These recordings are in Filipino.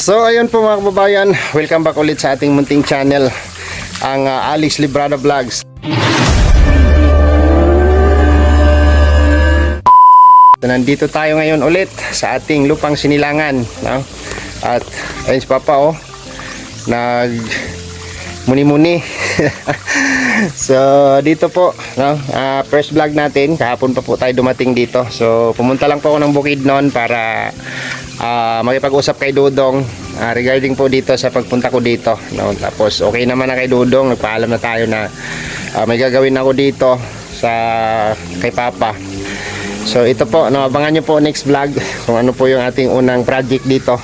So ayun po mga kababayan, welcome back ulit sa ating munting channel, ang Alex Librada Vlogs. Nandito tayo ngayon ulit sa ating lupang sinilangan, no? At ayun si Papa, nag muni-muni. So dito po, no? First vlog natin, kahapon pa po tayo dumating dito. So pumunta lang po ako ng Bukidnon para makipag-usap kay Dudong regarding po dito sa pagpunta ko dito, no? Tapos okay naman na kay Dudong, nagpaalam na tayo na may gagawin ako dito sa kay Papa. So ito po, no, abangan nyo po next vlog kung ano po yung ating unang project dito.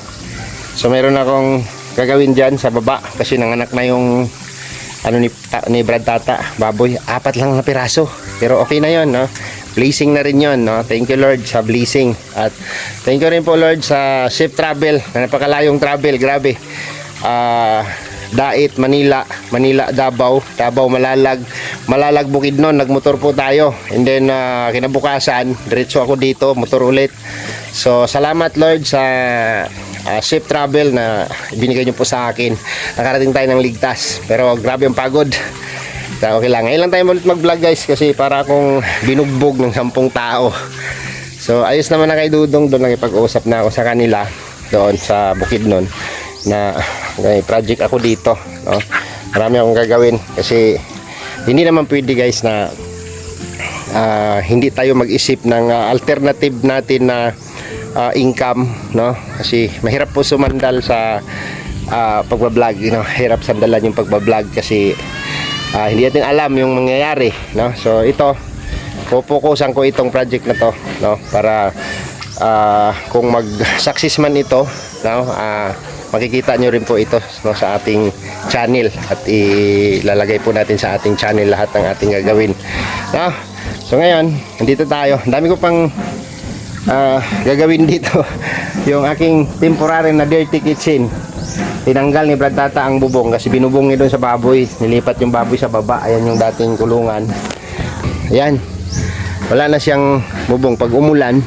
So meron akong gagawin dyan sa baba kasi nanganak na yung ano ni Brad Tata, baboy, 4 lang na piraso, pero okay na yon, no? Blessing na rin yon, no? Thank you Lord sa blessing, at thank you rin po Lord sa safe travel, na napakalayong travel, grabe. Dait, Manila, Davao, Malalag, Bukidnon, nagmotor po tayo, and then kinabukasan diretso ako dito, motor ulit. So salamat Lord sa safe travel na binigay nyo po sa akin. Nakarating tayo ng ligtas, pero grabe ang pagod. So, okay lang, ngayon lang tayo ulit mag vlog guys, kasi para akong binugbog ng 10 tao. So ayos naman na kay Dudong, doon lang ipag-usap na ako sa kanila doon sa Bukidnon na may project ako dito, no? Marami akong gagawin kasi hindi naman pwede guys na hindi tayo mag-isip ng alternative natin na income, no? Kasi mahirap po sumandal sa pagbablog, you know? Hirap sandalan yung pagbablog kasi hindi natin alam yung mangyayari, no? So ito, pupukusan ko itong project na to, no? Para kung mag-success man ito, no? Makikita nyo rin po ito, no, sa ating channel, at ilalagay po natin sa ating channel lahat ng ating gagawin, no? So ngayon, nandito tayo. Ang dami ko pang gagawin dito. Yung aking temporary na dirty kitchen, tinanggal ni Brad Tata ang bubong kasi binubong niya doon sa baboy. Nilipat yung baboy sa baba. Ayan yung dating kulungan. Ayan, wala na siyang bubong. Pag umulan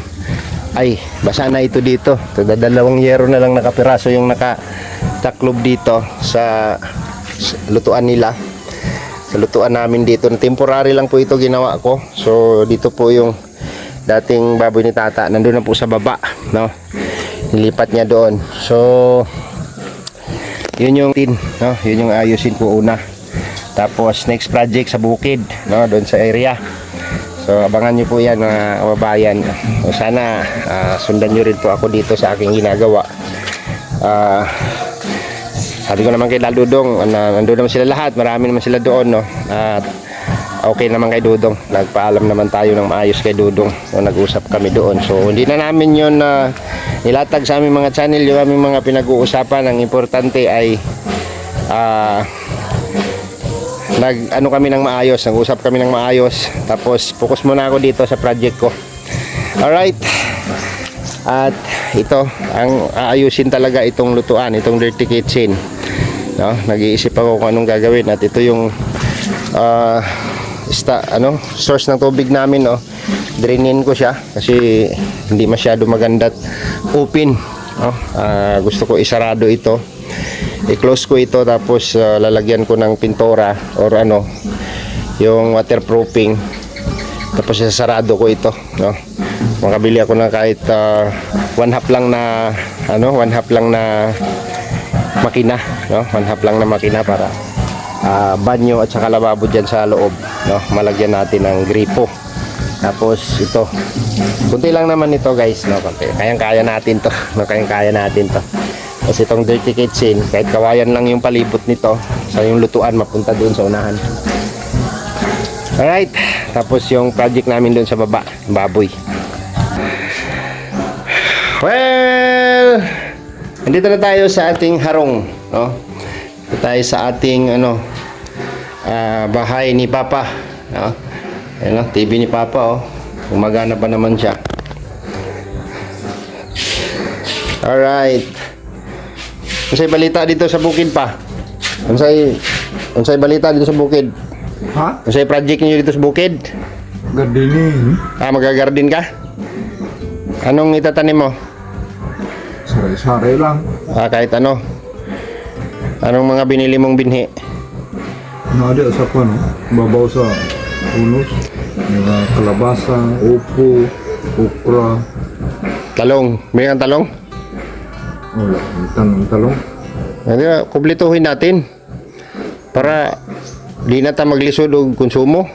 ay basa na ito dito. Dalawang yero na lang nakapiraso yung nakataklob dito sa lutuan nila, sa lutuan namin dito. Temporary lang po ito ginawa ko. So dito po yung dating baboy ni Tata, nandun na po sa baba, no? Nilipat niya doon. So yun yung tin, no? Yun yung ayusin ko una. Tapos next project sa bukid, no? Doon sa area. So abangan nyo po yan mga kababayan. So, sana sundan nyo rin po ako dito sa aking ginagawa. Sabi ko naman kay Dudong, nandun naman sila lahat, marami naman sila doon, no? At okay naman kay Dudong, nagpaalam naman tayo ng maayos kay Dudong, so, nag-usap kami doon. So hindi na namin yun nilatag sa aming mga channel, yung aming mga pinag-uusapan. Ang importante ay nag-ano kami ng maayos, nag-usap kami ng maayos. Tapos focus muna ako dito sa project ko. Alright, at ito ang aayusin talaga, itong lutuan, itong dirty kitchen, no? Nag-iisip ako kung anong gagawin. At ito yung source ng tubig namin, no? Drainin ko siya kasi hindi masyado maganda't open, no? Gusto ko isarado ito, i-close ko ito, tapos lalagyan ko ng pintura or yung waterproofing, tapos isasarado ko ito, no? Makabili ako ng kahit 1/2 lang na makina, no? 1/2 lang na makina para banyo at saka lababo dyan sa loob, no? Malagyan natin ng gripo. Tapos ito, kunti lang naman ito guys, no? Kayang-kaya natin to, no? Kayang-kaya natin to. Kasi itong dirty kitchen, kahit kawayan lang yung palibot nito, sa yung lutuan mapunta doon sa unahan. Alright, tapos yung project namin doon sa baba, baboy. Well, nandito na tayo sa ating harong, no? Dito tayo sa ating bahay ni Papa, no? Ayan, no? TV ni Papa, gumagana pa naman siya. Alright, unsay balita dito sa bukid pa? Unsay balita dito sa bukid? Ha? Unsay project niyo dito sa bukid? Gardening. Mag-garden ka? Anong itatanim mo? Saray-saray lang. Kahit ano. Anong mga binili mong binhi? Ada sa pa, no? Babaw sa unos. Mga kalabasa, upo, okra. Talong. May kang talong? Wala, ang talong. Kumplituhin natin. Para di na tayo maglisod o konsumo.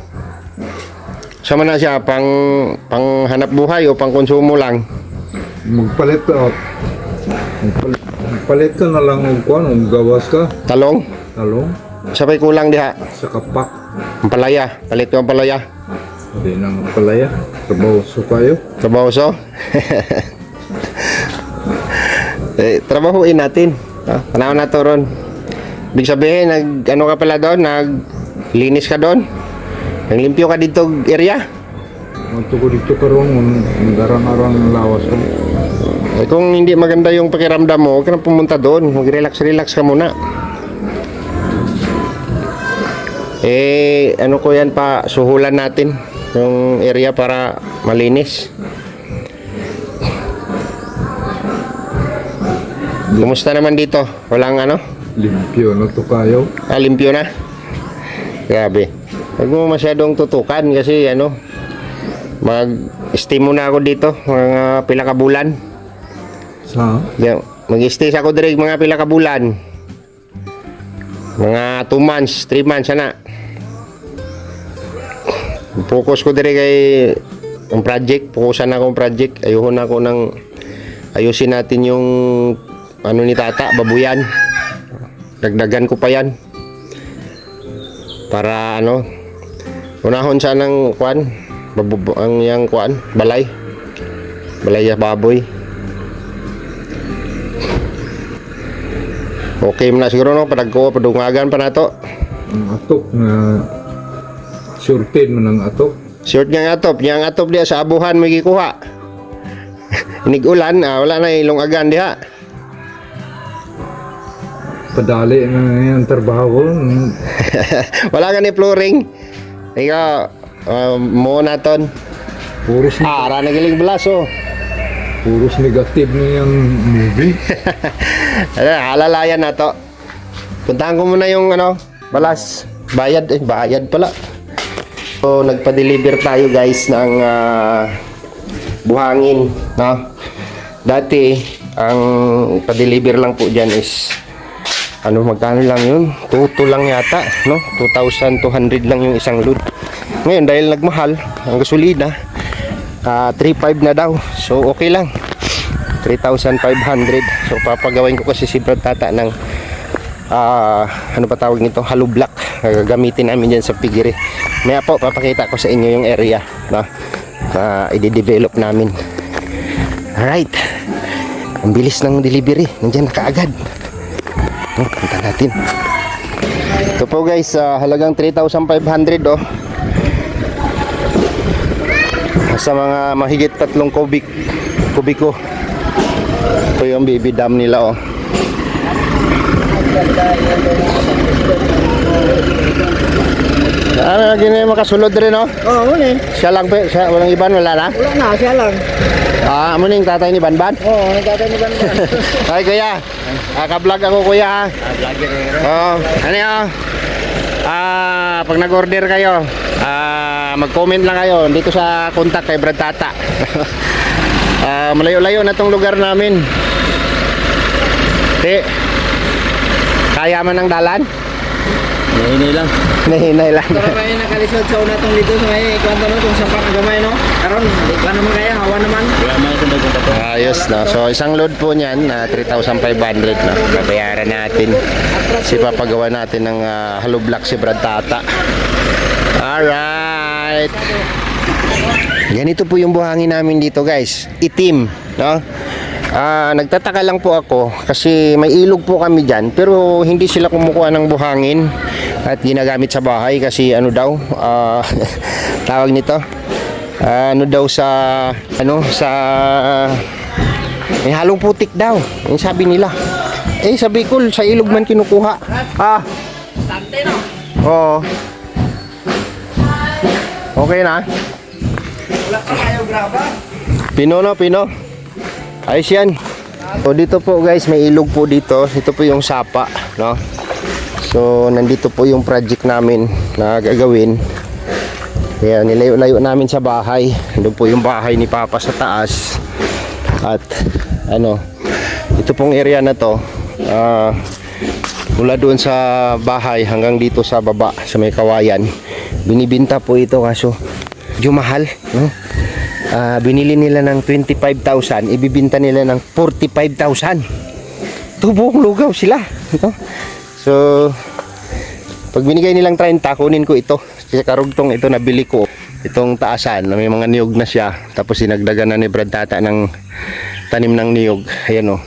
Sama na siya, pang hanap buhay o pang konsumo lang. Magpalit ka na lang ng kuwan, gawas ka. Talong? Talong, Sabay kulang diha. sa kapak. Ang palaya. Palit ko ang palaya. Hindi nang palaya. Trabaho kayo. Trabahoso. Trabahuin natin. Panahon na to ron. Ibig sabihin, ano ka pala doon? Naglinis ka doon? Naglimpyo ka dito area? Manto ko dito karon ng garang-arang ng lawas ko. Kung hindi maganda yung pakiramdam mo, huwag ka na pumunta doon. Mag-relax ka muna. Ano ko yan pa, suhulan natin yung area para malinis. Kumusta naman dito? Walang ano? Limpyo na to kayo. Limpyo na. Grabe. Huwag mo masyadong tutukan kasi mag-stay muna ako dito mga pila ka bulan. Mag-stay ako direct mga pila ka bulan. Mga 2 months, 3 months na. Focus ko direct kay ang project. Fokusan akong project. Ayuhon ako ayusin natin yung ni tata, babuyan. Dagdagan ko pa yan. Para unahon siya ng balay ya baboy. Okay mo na siguro padungagan pa nato. Ang atok na shorted mo ng atok. Short nga yang atop dia sa abuhan may gikuha. Inig ulan, wala na ilong agan diha. Padali na yung trabaho. Wala ka ni flooring. Ikaw, mo na ton. Puros nagiling balaso. Puros negative na yung movie. Alalayan na to. Puntahan ko muna yung balas. Bayad pala. So, nagpa-deliver tayo guys ng buhangin. No? Dati, ang pa-deliver lang po dyan is magkano lang yun? 2 lang yata, no? 2,200 lang yung isang load. Ngayon, dahil nagmahal ang gasolina, 3,500 na daw. So, okay lang. 3,500. So, papagawin ko kasi si Brad Tata ng ano pa tawag nito? Hollow block. Gagamitin namin dyan sa piggery. Maya po, papakita ko sa inyo yung area na i-develop namin. Alright. Ang bilis ng delivery. Nandiyan na kaagad. Punta natin. Ito po guys, halagang 3,500 sa mga mahigit 3 kubiko. Ito yung baby dam nila Gini makasulod rin muning. Siya lang pe, walang iban, wala na? Wala na, siya lang. Muning tatay ni Banban? Oo, nagtatay ni Banban. Ay kuya, ka-vlog ako kuya Vlogger pag nag-order kayo, mag-comment lang kayo dito sa contact kay Brad Tata. Malayo-layo na tong lugar namin. Kaya man ang dalan? Nahinay lang. Pero may nakalisod sa una tong dito sa may kwento kung sa panagamay karon di pa naman kaya hawa naman. Ayos na. So isang load po niyan na 3,500 na. Babayaran natin. Papagawa natin ng hollow block si Brad Tata. Alright. Ganito po yung buhangin namin dito guys. Itim, no? Nagtataka lang po ako kasi may ilog po kami dyan pero hindi sila kumukuha ng buhangin at ginagamit sa bahay kasi tawag nito sa may halong putik daw yung sabi nila sa Bicol sa ilog man kinukuha Tante no. Oo. Okay na Wala pa kayo graba. Pino. Ayos yan. So dito po guys, may ilog po dito. Ito po yung sapa, no? So nandito po yung project namin na gagawin. Kaya nilayo-layo namin sa bahay. Doon po yung bahay ni Papa sa taas. At ano, ito pong area na to, mula doon sa bahay hanggang dito sa baba sa may kawayan, binibinta po ito kaso medyo mahal, no? Binili nila ng 25,000, ibibinta nila ng 45,000. Buong lugaw sila, no? So pag binigay nilang 30, kunin ko ito. Kasi karugtong ito nabili ko, itong taasan na may mga niyog na siya, tapos sinagdagan na ni Brad Tata ng tanim ng niyog. Ayan o,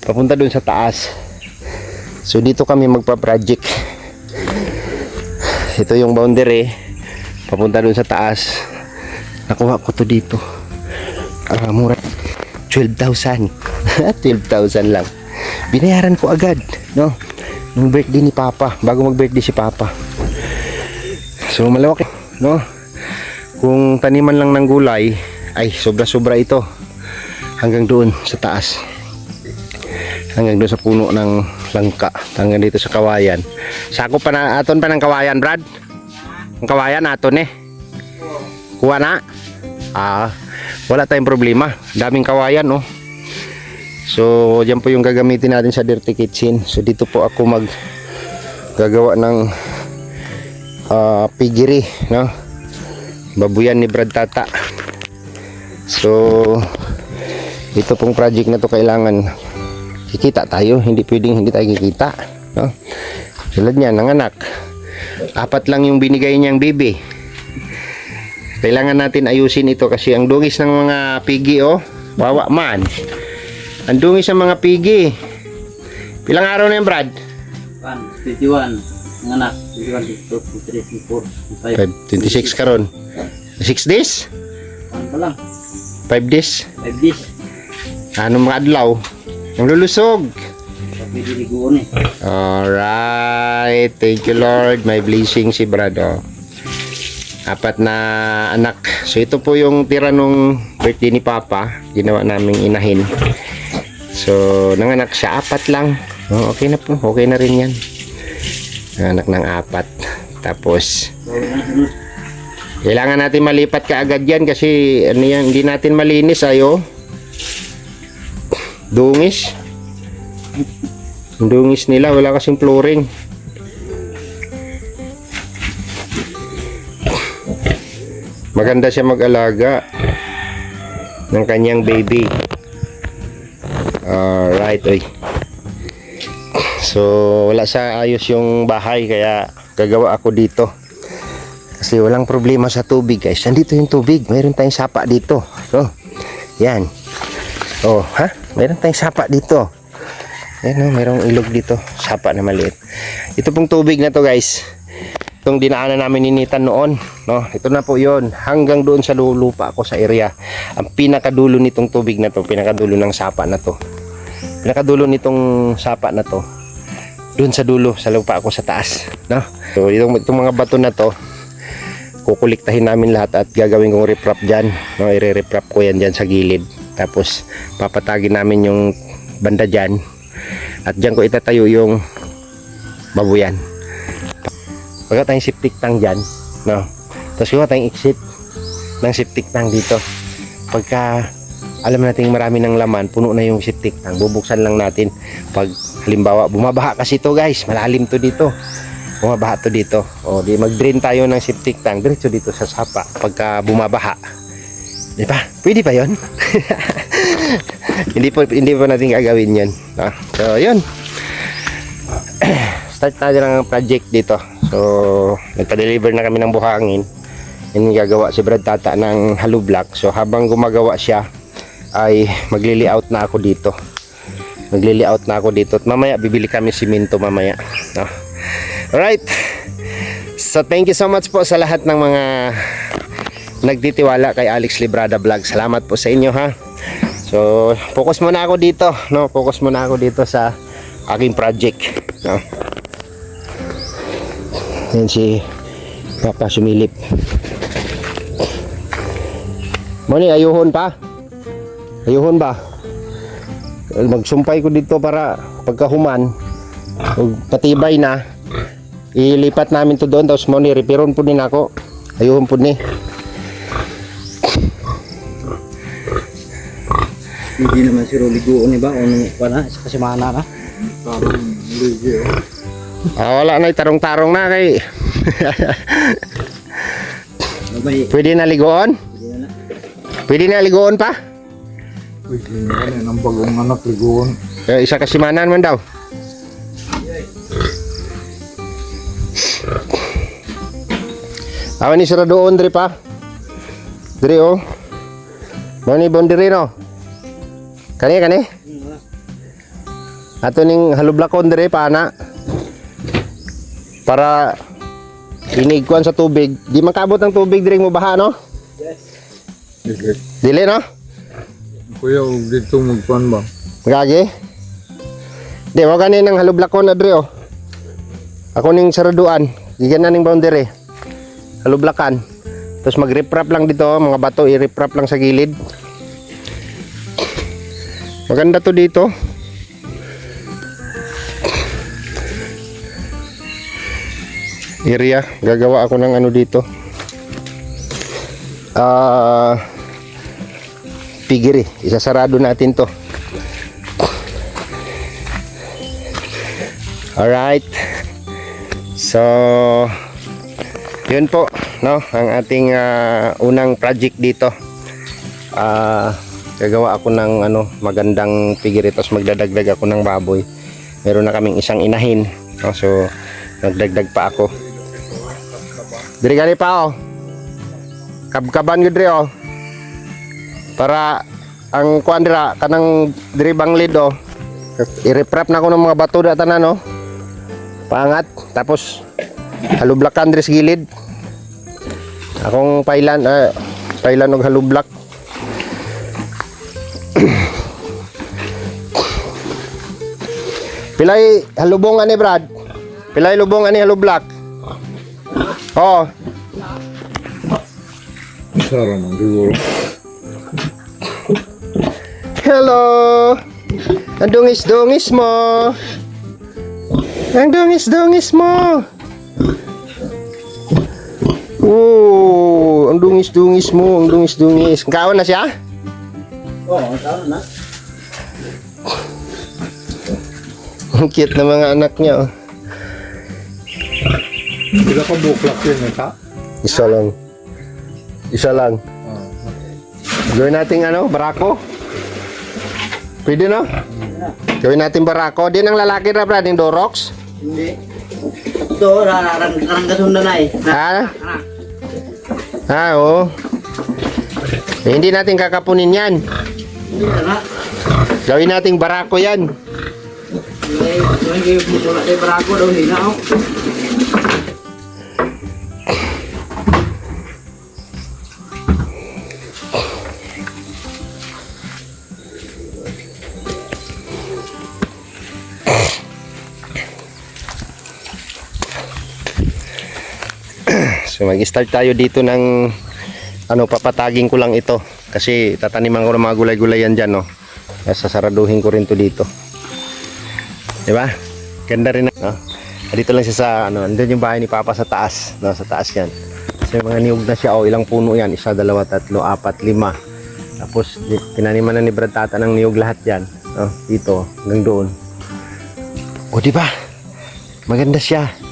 papunta dun sa taas. So dito kami magpa-project. Ito yung boundary, papunta dun sa taas. Nakuha ko to dito, mura, 12,000. 12,000 lang. Binayaran ko agad, no? Nung birthday ni Papa, bago mag-birthday si Papa. So malawak, no? Kung taniman lang ng gulay, ay sobra-sobra ito. Hanggang doon sa taas. Hanggang doon sa puno ng langka. Hanggang dito sa kawayan. Sakop pa na aton pa ng kawayan, Brad? Ang kawayan aton eh. Kuha na? Wala tayong problema. Daming kawayan, no? So, diyan po yung gagamitin natin sa Dirty Kitchen. So, dito po ako gagawa ng piggery, no? Babuyan ni Brad Tata. So, ito pong project na to kailangan kikita tayo. Hindi pwedeng hindi tayo kikita, no? Tulad niyan, nanganak. 4 lang yung binigay niyang bibi. Kailangan natin ayusin ito kasi ang dungis ng mga pigi, oh, wawa man. Ang dungis ng mga pigi. Pilang araw na yan, Brad? 21. Ang anak. 21, 22, 23, 24, 26 karon. 6 days? Ano pa lang? 5 days? 5 days. Anong mga adlaw? Ang lulusog. Pwede liguan eh. Alright. Thank you, Lord. May blessing si Brad, oh. 4 na anak. So ito po yung tira nung birthday ni Papa. Ginawa naming inahin. So nanganak siya 4 lang. Oh, okay na po. Okay na rin yan. Nanganak ng 4. Tapos kailangan natin malipat kaagad yan kasi ano yan, hindi natin malinis ayo. Dungis. Yung dungis nila wala kasing flooring. Maganda siya mag-alaga ng kanyang baby. Alright, oy. So, wala sa ayos yung bahay kaya gagawa ako dito. Kasi walang problema sa tubig, guys. Nandito yung tubig. Mayroon tayong sapa dito. So, yan. Oh, ha? Mayroon tayong sapa dito. Yan, mayroong ilog dito. Sapa na maliit. Ito pong tubig na to, guys. Itong dinaanan namin initan noon, no? Ito na po yon hanggang doon sa lupa ako sa area. Ang pinakadulo nitong tubig na to, pinakadulo ng sapa na to. Pinakadulo nitong sapa na to. Doon sa dulo, sa lupa ako sa taas, no? So, itong mga bato na to, kukuliktahin namin lahat at gagawin kong riprap dyan, no? I-riprap ko yan dyan sa gilid. Tapos, papatagin namin yung banda dyan. At dyan ko itatayo yung babuyan. Pagka tayong septic tank dyan, no? Tapos kung tayong exit ng septic tank dito, pagka alam natin marami ng laman, puno na yung septic tank, bubuksan lang natin. Pag halimbawa, bumabaha kasi to, guys, malalim to dito, bumabaha to dito, o di mag-drain tayo ng septic tank diretso dito sa sapa pagka bumabaha, di ba? Pwede pa yon? hindi po natin gagawin yun, no? So yun, start natin ang project dito. So, nagpa-deliver na kami ng buhangin. Yung gagawa si Brad Tata ng hollow block. So, habang gumagawa siya, ay magli-layout na ako dito. Magli-layout na ako dito. At mamaya, bibili kami simento mamaya. No? Alright. So, thank you so much po sa lahat ng mga nagtitiwala kay Alex Librada Vlog. Salamat po sa inyo, ha. So, focus muna ako dito. No? Focus muna ako dito sa aking project. No? Yan si Papa sumilip. Moni, ayuhon pa? Ayuhon ba? magsumpay ko dito para pagkahuman ug patibay na ilipat namin to doon tapos mo ni reparon po din ako ayun po ni Hindi naman si Rolly Guon ba? Ano pa na? Kasi mana na. wala na tarong-tarong na kay May pwede na ligoon pwede na ligoon pa Uy, ganyan ang bagong anak ligoon. isa kasimanan man daw awan ni sira doon diri pa diri oh mani bondiri no kani ato ning halublakon diri pa na para inigkuan sa tubig di makabot ang tubig diri mo baha no dili no Kuya, huwag dito magpan ba? gagi di mo gani nang halublakon na diri oh ako ning saraduan gigan na ning boundary halublakan tapos mag-riprap lang dito mga bato i-riprap lang sa gilid maganda to dito area gagawa ako ng ano dito pigiri isasarado natin to alright so yun po no ang ating unang project dito gagawa ako ng ano magandang pigiri tapos magdadagdag ako ng baboy meron na kaming isang inahin no? So nagdagdag pa ako diri gani pa oh kabkaban gud diri oh para ang kuan dira kanang diri banglid oh i-reprap na ko ng mga bato da tanan oh paangat tapos halublakan diri sa gilid akong pailan og halublak pilay halubong ani Brad pilay lubong ani halublak oh Sara man siguro. hello ang dungis mo ang dungis mo oh ang dungis mo ang dungis kaon na siya tao na. ang cute na mga anak niya oh. Sila ka buklak yun ha? Isa lang. Gawin natin ano, barako. Pwede no? Gawin natin barako. Din ang lalaki na Brad, yung Dorox. Hindi. Ito, karanggasunda na eh. Oo. Hindi natin kakapunin yan. Hindi na. Gawin nating barako yan. Hindi wala tayo barako daw hindi na. So mag-start tayo dito ng ano, papataging ko lang ito kasi tataniman ko ng mga gulay-gulayan dyan no. Sasaraduhin ko rin to dito. Diba? Ganda rin no? Dito lang siya sa ano, andun yung bahay ni Papa sa taas no, sa taas yan. So mga niyog na siya, ilang puno yan, 1, 2, 3, 4, 5. Tapos tinaniman na ni Brad Tata ng niyog lahat yan no? Dito hanggang doon. O diba? Maganda siya.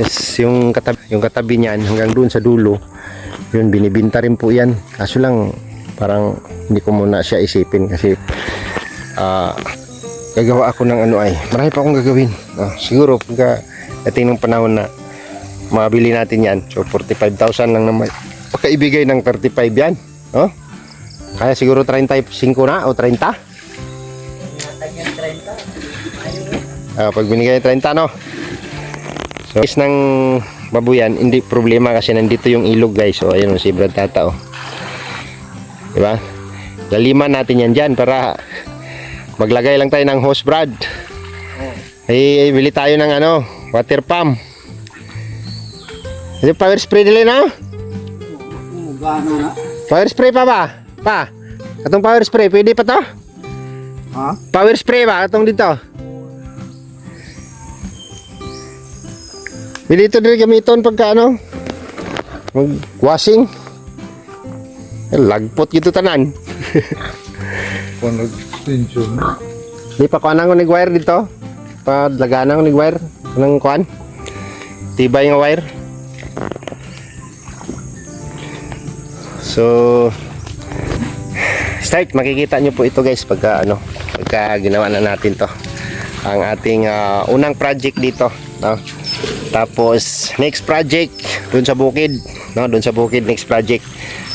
Yes, yung katabi niyan hanggang doon sa dulo yun binibinta rin po yan kaso lang parang hindi ko muna siya isipin kasi gagawa ako ng ano ay marami pa akong gagawin siguro pagdating ng panahon na mabili natin yan so 45,000 lang naman pagkaibigay ng 35 yan kaya siguro 35 na o 30 pag binigay 30 no. So, is ng babuyan, hindi problema kasi nandito yung ilog guys. So, ayun si Brad Tata oh. Diba? Laliman natin yan dyan para maglagay lang tayo ng hose Brad. Ay, bili tayo ng ano, water pump. Ito power spray dili na? Power spray pa ba? Pa? Atong power spray, pwede pa to? Ha? Power spray ba? Itong dito. Dito din gamiton pagka ano? Mag-washing. Lagpot gitu tanan. Kung nag-extension. Di pa kuha ko nag-wire dito. Padlaganan ko nag-wire. Anong kuhan? Tibay nga wire. So, start. Makikita nyo po ito guys pagka ginawa na natin to. Ang ating unang project dito. No? Tapos, next project dun sa bukid. No? Dun sa bukid, next project.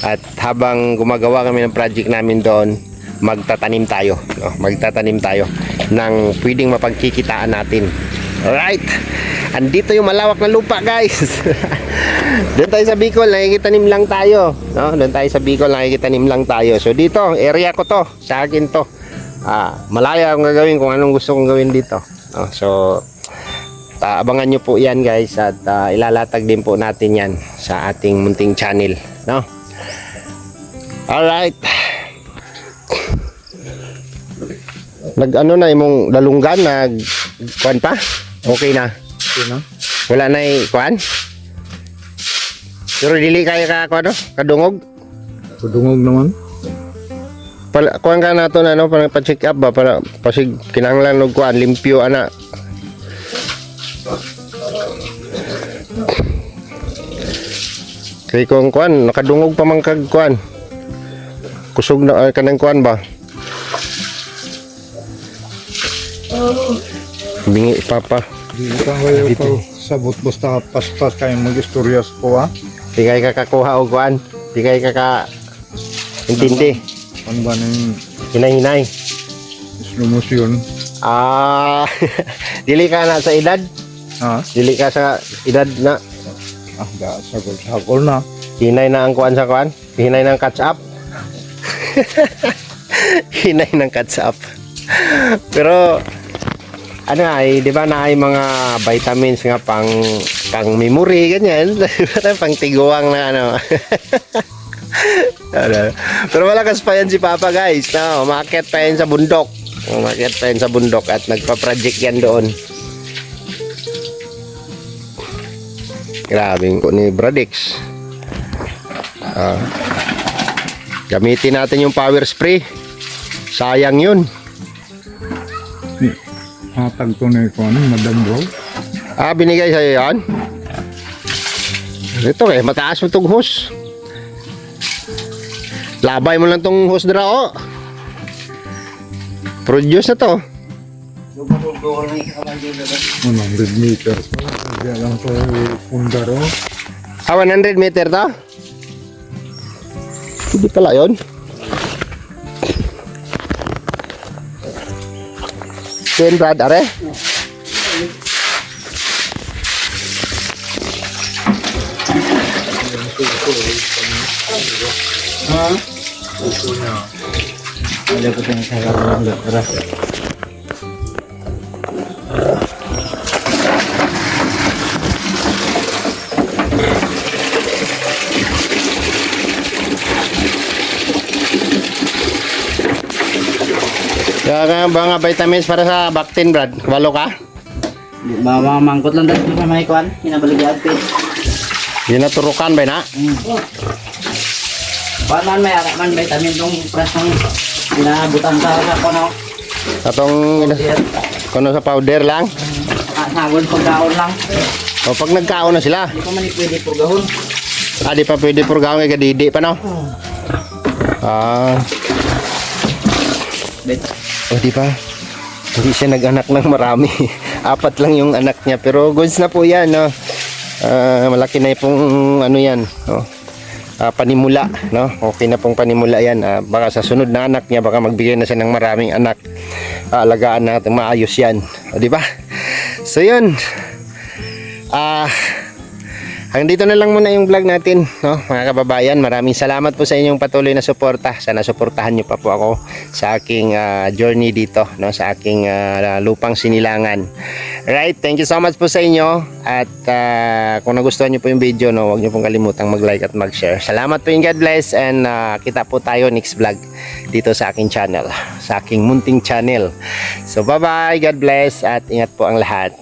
At habang gumagawa kami ng project namin doon, magtatanim tayo, no? Magtatanim tayo ng pwedeng mapagkikitaan natin. Alright, andito yung malawak na lupa guys. Doon tayo sa Bicol, nakikitanim lang tayo, no? Doon tayo sa Bicol, nakikitanim lang tayo. So dito, area ko to, sa akin to. Malaya akong gagawin kung anong gusto kong gawin dito, no? So abangan nyo po yan guys. At ilalatag din po natin yan sa ating munting channel, no? Alright. Nag-ano na imong dalunggan, kuan pa? Okay na. Okay na? Wala na kuan? Pero dili kaya ka kuan, kadungog? Kadungog naman. Kuan ka na to na para pa-check up ba para pasig kinahanglan og kuan limpyo ana. Kay kung kuan nakadungog pa man kag kuan. Kusog na kanang kuan ba? Bingi papa. Di ka kayo sabot basta paspas kayo mag-istoryas ko ha. Di kay kakakuha og kuan. Di kay kaka intindi. Ano ba ng Hinay-hinay. slow motion? Dili ka na sa edad. Ha? Dili ka sa edad na. Sagol na. Hinay na ang kuan sa kuan. Hinay ng catch up. Hinay ng catch up. Pero ano ay, di ba na ay mga vitamins nga pang memory ganyan, pang tiguang na ano. Pero malakas pa yan si Papa guys, no? Umakyat pa yan sa bundok. Umakyat pa yan sa bundok at nagpa-project yan doon. Grabing ko ni Bradix. Gamitin natin yung power spray. Sayang yun. Hatag to na ito, Madam Bro. Binigay sa'yo yan? Ito mataas mo itong hose. Labay mo lang itong hose dra, oh. Produce na to. 100 meters. Kaya lang to pundar, oh. 100 meter to? Hindi pala yun. Ken Brad, are? Ada ko tayong sagarang lakra. Kaya mga vitamins para sa Bactin, Brad. Kabalo ka? Mga mangkot lang dahil sa may kuan, hinabaligyan ko. Ginaturukan ba na? Kuan man may ara man vitamin tong prasong inabutan sa kono. Atong kuno sa powder lang. Sagol pagkaon lang. O pag nagkaon na sila. Di pa man pwede purgahon. Di pa pwede purgawin kay kadidi pa no? Di pa. Hindi siya nag-anak ng marami. 4 lang yung anak niya. Pero goods na po yan, no? Malaki na pong ano yan, no? Panimula, no? Okay na pong panimula yan. Baka sa sunod na anak niya, baka magbigay na siya ng maraming anak. Alagaan natin, maayos yan. Di ba? So yun. hanggang dito na lang muna yung vlog natin, no, mga kababayan. Maraming salamat po sa inyong patuloy na suporta. Sana suportahan niyo pa po ako sa aking journey dito, no, sa aking lupang sinilangan. Right, thank you so much po sa inyo. At kung nagustuhan niyo po yung video, no, huwag niyo pong kalimutang mag-like at mag-share. Salamat po, God bless, and kita po tayo next vlog dito sa aking channel, sa aking munting channel. So bye bye, God bless, at ingat po ang lahat.